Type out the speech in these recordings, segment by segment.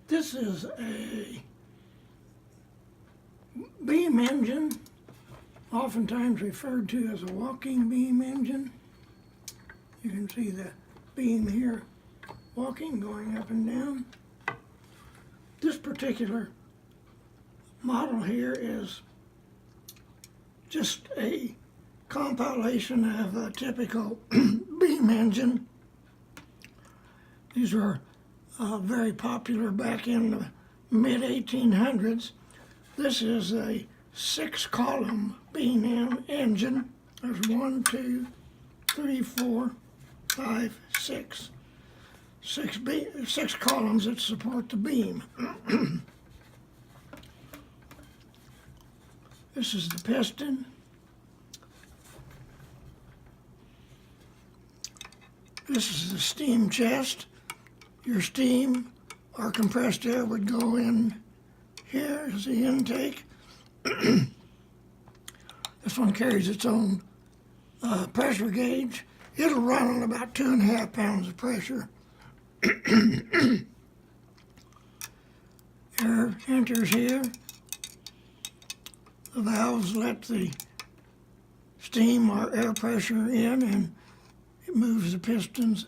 This is a beam engine, oftentimes referred to as a walking beam engine. You can see the beam here walking, going up and down. This particular model here is just a compilation of a typical beam engine. These were very popular back in the mid-1800s. This is a 6-column beam engine. There's 1, 2, 3, 4, 5, 6. Six columns that support the beam. This is the piston. This is the steam chest. Your steam or compressed air would go in here as the intake. This one carries its own pressure gauge. It'll run on about 2.5 pounds of pressure. Air enters here. The valves let the steam or air pressure in, and it moves the pistons.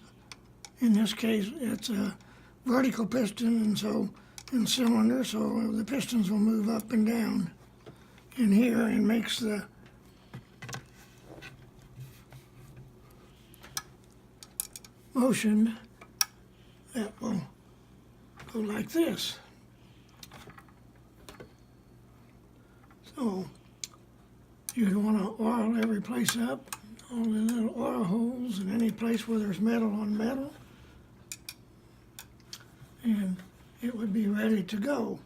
In this case, it's a vertical piston, and so in cylinder, so the pistons will move up and down in here and makes the motion that will go like this. So you'd want to oil every place up, all the little oil holes and any place where there's metal on metal, and it would be ready to go.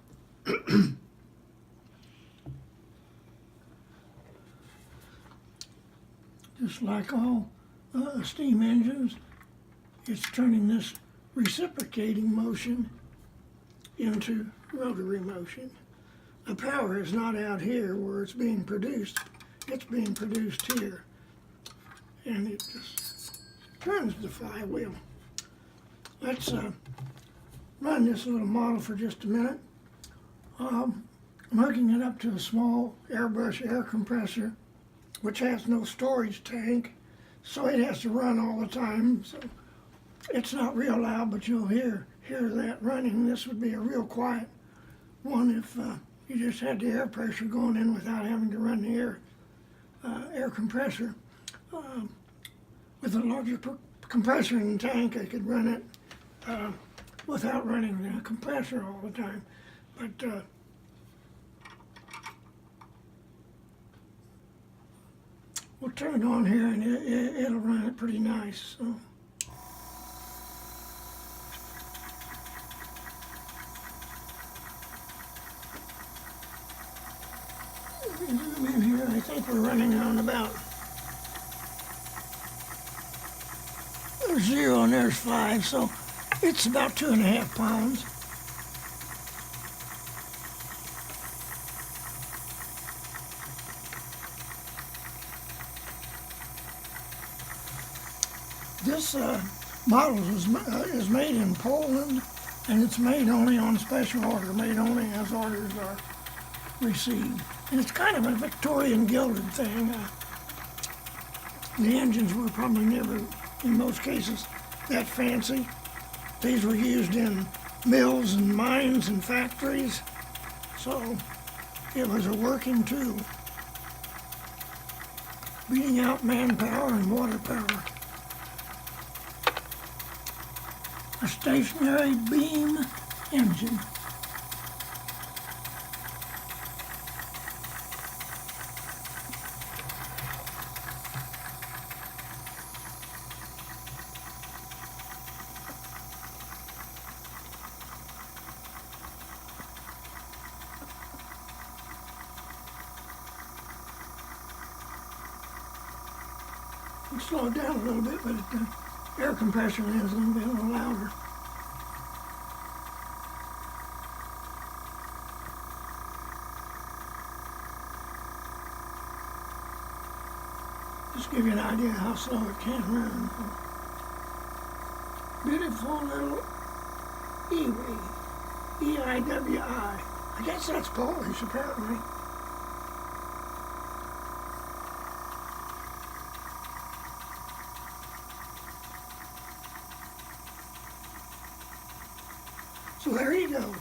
Just like all steam engines, it's turning this reciprocating motion into rotary motion. The power is not out here where it's being produced. It's being produced here. And it just turns the flywheel. Let's run this little model for just a minute. I'm hooking it up to a small airbrush air compressor, which has no storage tank, so it has to run all the time. So it's not real loud, but you'll hear that running. This would be a real quiet one if you just had the air pressure going in without having to run the air compressor. With a larger compressor in the tank, I could run it without running the compressor all the time. But we'll turn it on here, and it'll run it pretty nice. So. Zoom in here. I think we're running on about, there's 0 and there's 5, so it's about 2.5 pounds. This model is made in Poland, and it's made only on special order, made only as orders are received. And it's kind of a Victorian gilded thing. The engines were probably never, in most cases, that fancy. These were used in mills and mines and factories, so it was a working tool, beating out manpower and water power. A stationary beam engine. Slow it down a little bit, but the air compressor is a little louder. Just give you an idea how slow it can run. Beautiful little EIWI EIWI. I guess that's Polish, apparently. So there you go.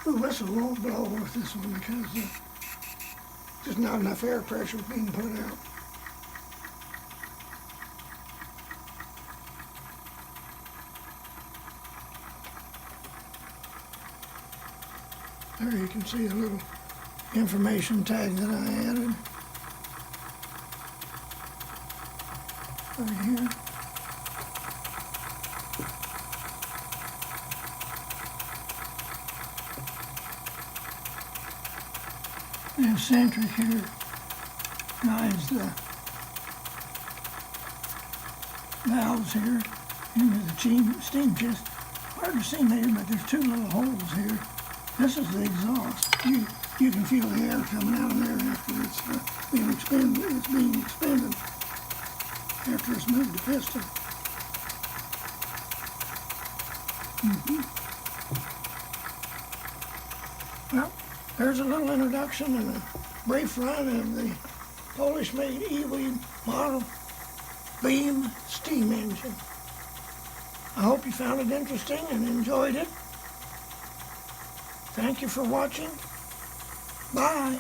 The whistle won't blow with this one because just not enough air pressure being put out. There you can see the little information tag that I added. Right here. And centric here guides the valves here into the steam chest. Hard to see there, but there's two little holes here. This is the exhaust. You can feel the air coming out of there after it's being expended. It's being expended after it's moved to piston. Well, there's a little introduction and a brief run of the Polish-made EIWI model beam steam engine. I hope you found it interesting and enjoyed it. Thank you for watching. Bye.